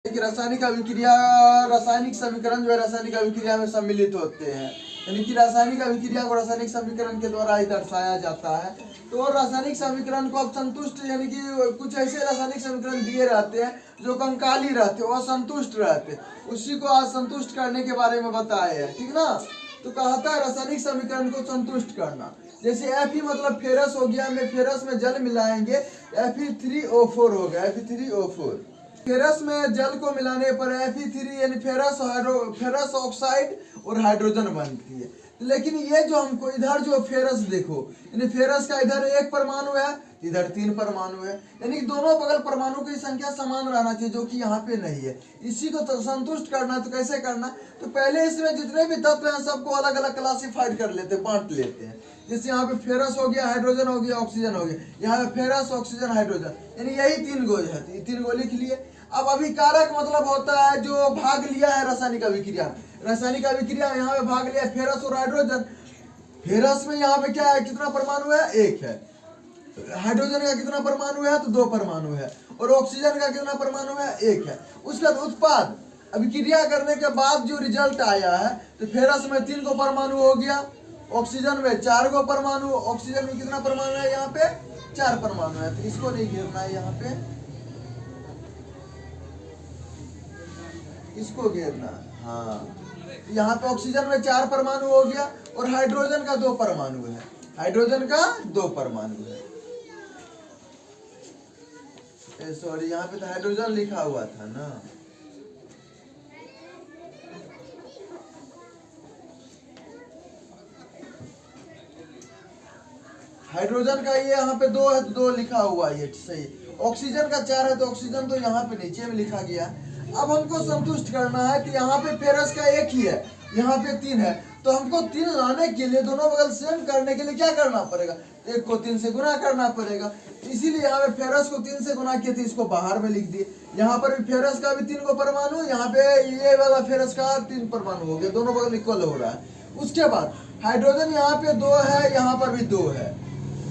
कि रासायनिक अभिक्रिया, रासायनिक समीकरण जो है रासायनिक अभिक्रिया में सम्मिलित होते हैं, यानी कि रासायनिक अभिक्रिया को रासायनिक समीकरण के द्वारा ही दर्शाया जाता है। तो रासायनिक समीकरण को अब संतुष्ट, यानी कि कुछ ऐसे रासायनिक समीकरण दिए रहते हैं जो कंकाली रहते हैं, असंतुष्ट रहते हैं, उसी को आज संतुष्ट करने के बारे में बताया है, ठीक ना। तो कहता है रासायनिक समीकरण को संतुष्ट करना। जैसे Fe मतलब फेरस हो गया, में फेरस में जल मिलाएंगे Fe3O4 हो गया, Fe3O4। फेरस में जल को मिलाने पर Fe3 यानी फेरस ऑक्साइड और हाइड्रोजन बनती है। लेकिन ये जो हमको इधर जो फेरस देखो, यानी फेरस का इधर एक परमाणु है, इधर 3 परमाणु है, यानी दोनों बगल परमाणु की संख्या समान रहना चाहिए, जो कि यहाँ पे नहीं है। इसी को तो संतुष्ट करना, तो कैसे करना, तो पहले इसमें जितने भी तत्व हैं सबको अलग अलग क्लासिफाइड कर लेते हैं, बांट लेते हैं। जैसे यहाँ पे फेरस हो गया, हाइड्रोजन हो गया, ऑक्सीजन हो गया, यहाँ पे फेरस ऑक्सीजन हाइड्रोजन, यानी यही 3 गो है, 3 गो लिख लिए। अब अभिकारक मतलब होता है जो भाग लिया है रासायनिक अभिक्रिया। रासायनिक अभिक्रिया यहाँ पे भाग लिया फेरस और हाइड्रोजन। फेरस में यहाँ पे क्या है, कितना परमाणु है, 1 है। हाइड्रोजन का कितना परमाणु है, तो 2 परमाणु है। और ऑक्सीजन का कितना परमाणु है, 1 है। उसका उत्पाद अभिक्रिया करने के बाद जो रिजल्ट आया है, तो फेरस में 3 गो परमाणु हो गया, ऑक्सीजन में 4 गो परमाणु, ऑक्सीजन में कितना परमाणु है, यहाँ पे 4 परमाणु है। तो इसको नहीं घेरना है, यहाँ पे इसको घेरना, हाँ। यहाँ पे ऑक्सीजन में 4 परमाणु हो गया और हाइड्रोजन का 2 परमाणु है, हाइड्रोजन का 2 परमाणु है। सॉरी, यहाँ पे तो हाइड्रोजन लिखा हुआ था ना। हाइड्रोजन का ये यहाँ पे 2 है, तो 2 लिखा हुआ है, ये सही। ऑक्सीजन का 4 है, तो ऑक्सीजन तो यहाँ पे नीचे में लिखा गया। अब हमको संतुष्ट करना है कि यहाँ पे फेरस का 1 ही है, यहाँ पे 3 है, तो हमको 3 लाने के लिए, दोनों बगल सेम करने के लिए क्या करना पड़ेगा, 1 को 3 से गुना करना पड़ेगा। इसीलिए यहाँ पे फेरस को 3 से गुना किए थे, इसको बाहर में लिख दिए। यहाँ पर भी फेरस का भी 3 गो परमाणु, यहाँ पे ये वाला फेरस का 3 परमाणु हो गया, दोनों बगल इक्वल हो रहा है। उसके बाद हाइड्रोजन यहाँ पे 2 है, यहाँ पर भी 2 है,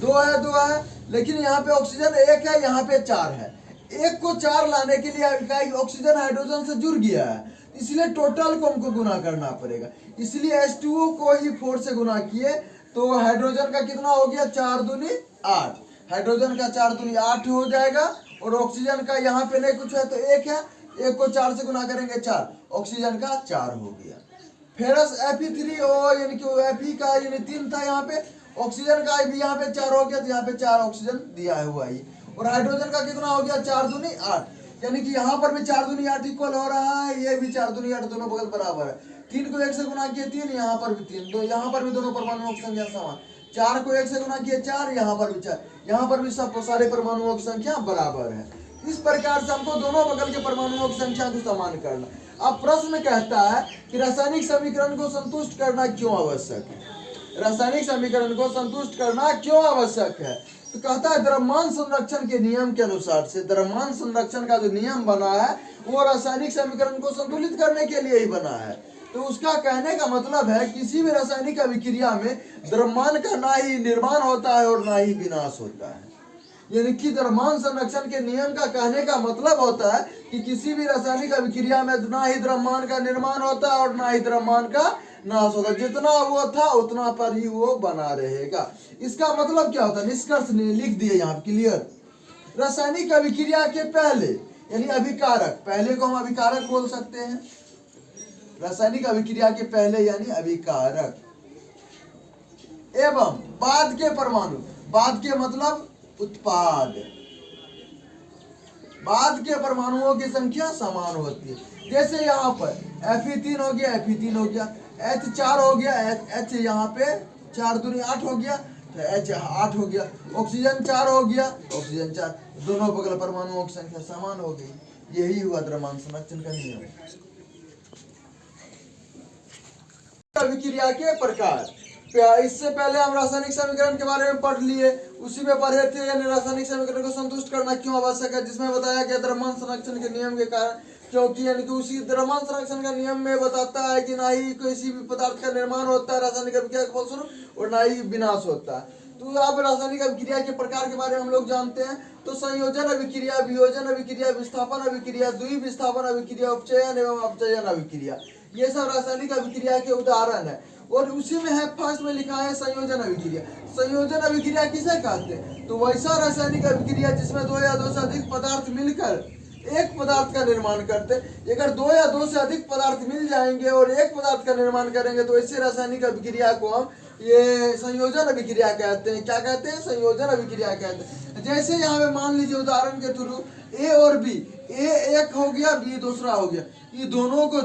2 है, लेकिन यहाँ पे ऑक्सीजन 1 है, यहाँ पे 4 है। 1 को 4 लाने के लिए ऑक्सीजन हाइड्रोजन से जुड़ गया है, इसलिए टोटल को हमको गुना करना पड़ेगा। इसलिए H2O को ही 4 से गुना किए, तो हाइड्रोजन का कितना हो गया, 4 दूनी 8, हाइड्रोजन का 4 दूनी 8 हो जाएगा। और ऑक्सीजन का यहाँ पे नहीं कुछ है, तो 1 है, 1 को 4 से गुना करेंगे 4, ऑक्सीजन का 4 हो गया। फेरस Fe3O यानी कि Fe का यानी 3 था, यहाँ पे ऑक्सीजन का भी यहाँ पे 4 हो गया, तो यहाँ पे 4 ऑक्सीजन दिया हुआ ही। और हाइड्रोजन का कितना हो गया, 4 दूनी 8, यानी कि यहाँ पर भी 4 दूनी 8 इक्वल हो रहा है, ये भी 4 दूनी 8, दोनों बगल बराबर है। 3 को 1 से गुना किए 3, यहाँ पर भी 3, तो यहाँ पर भी दोनों परमाणुओं की संख्या समान। 4 को 1 से गुना किए 4, यहाँ पर भी 4, यहाँ पर भी सब सारे परमाणुओं की संख्या बराबर है। इस प्रकार से हमको दोनों बगल के परमाणुओं की संख्या को समान करना। अब प्रश्न कहता है कि रासायनिक समीकरण को संतुष्ट करना क्यों आवश्यक है, रासायनिक समीकरण को संतुष्ट करना क्यों आवश्यक है। तो कहता है द्रव्यमान संरक्षण के नियम के अनुसार से, द्रव्यमान संरक्षण का जो नियम बना है वो रासायनिक समीकरण को संतुलित करने के लिए ही बना है। तो उसका कहने का मतलब है किसी भी रासायनिक अभिक्रिया में द्रव्यमान का ना ही निर्माण होता है और ना ही विनाश होता है। यानी कि द्रव्यमान संरक्षण के नियम का कहने का मतलब होता है कि किसी भी रासायनिक अभिक्रिया में ना ही द्रव्यमान का निर्माण होता है और ना ही द्रव्यमान का नाश होगा, जितना वो था उतना पर ही वो बना रहेगा। इसका मतलब क्या होता है, निष्कर्ष लिख दिए यहाँ क्लियर। रासायनिक अभिक्रिया के पहले यानी अभिकारक, पहले को हम अभिकारक बोल सकते हैं, रासायनिक अभिक्रिया के पहले यानी अभिकारक, एवं बाद के परमाणु, बाद के मतलब उत्पाद, बाद के परमाणुओं की संख्या समान होती है। जैसे यहाँ पर Fe3 हो गया, Fe3 हो गया, H4 हो गया, H यहाँ पे 4 दूनी 8 हो गया, तो H 8 हो गया, ऑक्सीजन 4 हो गया, ऑक्सीजन 4, दोनों बगल परमाणुओं की संख्या समान हो गई। यही हुआ द्रव्यमान संरक्षण का नियम। अभिक्रिया के प्रकार, इससे पहले हम रासायनिक समीकरण के बारे में पढ़ लिए, उसी में पढ़े थे यानी रासायनिक समीकरण को संतुष्ट करना क्यों आवश्यक है, जिसमें बताया गया द्रव्यमान संरक्षण के नियम के कारण, क्योंकि यानी कि उसी द्रव्यमान संरक्षण का नियम में बताता है कि ना ही किसी भी पदार्थ का निर्माण होता है रासायनिक अभिक्रिया के फलस्वरूप और ना ही विनाश होता है। तो अब रासायनिक अभिक्रिया के प्रकार के बारे में हम लोग जानते हैं। तो संयोजन अभिक्रिया, वियोजन अभिक्रिया, विस्थापन अभिक्रिया, द्विविस्थापन अभिक्रिया, उपचयन एवं अपचयन अभिक्रिया, ये सब रासायनिक अभिक्रिया के उदाहरण है। और उसी में है फर्स्ट में लिखा है संयोजन अभिक्रिया। संयोजन अभिक्रिया किसे कहते हैं? तो वैसा रासायनिक अभिक्रिया जिसमें दो या दो से अधिक पदार्थ मिलकर एक पदार्थ का निर्माण करते। अगर दो या दो से अधिक पदार्थ मिल जाएंगे और एक पदार्थ का निर्माण करेंगे तो ऐसे रासायनिक अभिक्रिया को हम ये संयोजन अभिक्रिया कहते हैं। क्या कहते हैं? संयोजन अभिक्रिया कहते हैं। जैसे यहाँ पे मान लीजिए उदाहरण के थ्रू ए और बी, ए एक हो गया, बी दूसरा हो गया, ये दोनों को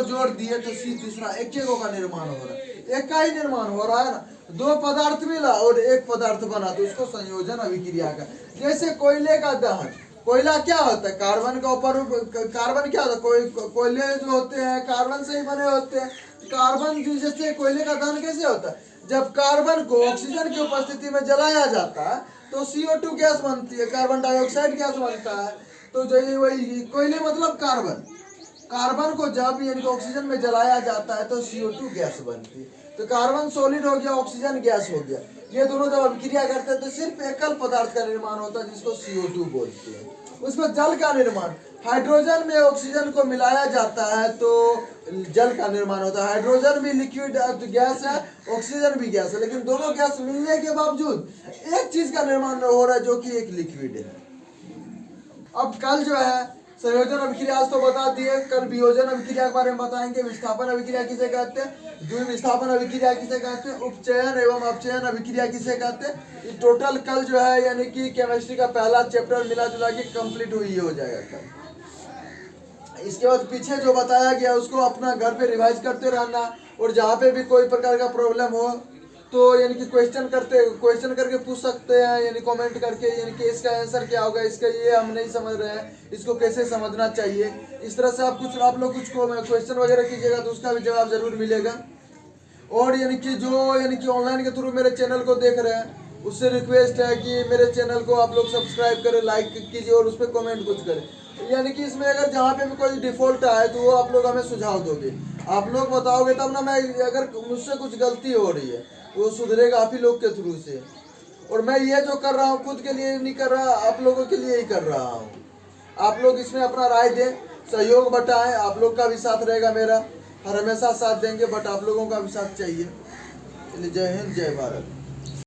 जोड़ दिए तो सी तीसरा, एक का निर्माण हो रहा है, एक का ही निर्माण हो रहा है ना। दो पदार्थ मिला और एक पदार्थ बना तो उसको संयोजन अभिक्रिया का। जैसे कोयले का दहन, कोयला क्या होता है? कार्बन का ऊपर, कार्बन क्या होता है? कोयले जो होते हैं कार्बन से ही बने होते हैं। कार्बन जैसे कोयले का दहन कैसे होता है? जब कार्बन को ऑक्सीजन की उपस्थिति में जलाया जाता है तो CO2 गैस बनती है, कार्बन डाइऑक्साइड गैस बनता है। तो जो वही कोयले मतलब कार्बन, कार्बन को जब यानी ऑक्सीजन में जलाया जाता है तो CO2 गैस बनती है। तो कार्बन सॉलिड हो गया, ऑक्सीजन गैस हो गया। ये दोनों जब अभिक्रिया करते हैं तो सिर्फ एकल पदार्थ का निर्माण होता है जिसको CO2 बोलते हैं। उसमें जल का निर्माण, हाइड्रोजन में ऑक्सीजन को मिलाया जाता है तो जल का निर्माण होता है। हाइड्रोजन भी लिक्विड गैस है, ऑक्सीजन भी गैस है, लेकिन दोनों गैस मिलने के बावजूद एक चीज का निर्माण हो रहा है जो कि एक लिक्विड है। अब कल जो है संयोजन अभिक्रिया आज तो बता दिए, कल वियोजन अभिक्रिया के बारे में बताएंगे। विस्थापन अभिक्रिया किसे कहते हैं? द्विविस्थापन अभिक्रिया किसे कहते हैं? उपचयन एवं अपचयन अभिक्रिया किसे कहते हैं? ये टोटल कल जो है यानी कि केमिस्ट्री का पहला चैप्टर मिला जुला के कंप्लीट हुई हो जाएगा कल। इसके बाद पीछे जो बताया गया उसको अपना घर पे रिवाइज करते रहना, और जहाँ पे भी कोई प्रकार का प्रॉब्लम हो तो यानी कि क्वेश्चन करके पूछ सकते हैं, यानी कमेंट करके, यानी कि इसका आंसर क्या होगा, इसका ये हम नहीं समझ रहे हैं, इसको कैसे समझना चाहिए। इस तरह से आप लोग कुछ क्वेश्चन वगैरह कीजिएगा तो उसका भी जवाब जरूर मिलेगा। और यानी कि ऑनलाइन के थ्रू मेरे चैनल को देख रहे हैं उससे रिक्वेस्ट है कि मेरे चैनल को आप लोग सब्सक्राइब करें, लाइक कीजिए और उस पर कमेंट कुछ करें। यानी कि इसमें अगर जहाँ पे भी कोई डिफॉल्ट आए तो वो आप लोग हमें सुझाव दोगे, आप लोग बताओगे तब ना। मैं अगर मुझसे कुछ गलती हो रही है वो सुधरेगा आप ही लोग के थ्रू से। और मैं ये जो कर रहा हूँ खुद के लिए नहीं कर रहा, आप लोगों के लिए ही कर रहा हूँ। आप लोग इसमें अपना राय दें, सहयोग बटाएं, आप लोग का भी साथ रहेगा मेरा, हर हमेशा साथ देंगे, बट आप लोगों का भी साथ चाहिए। जय हिंद, जय भारत।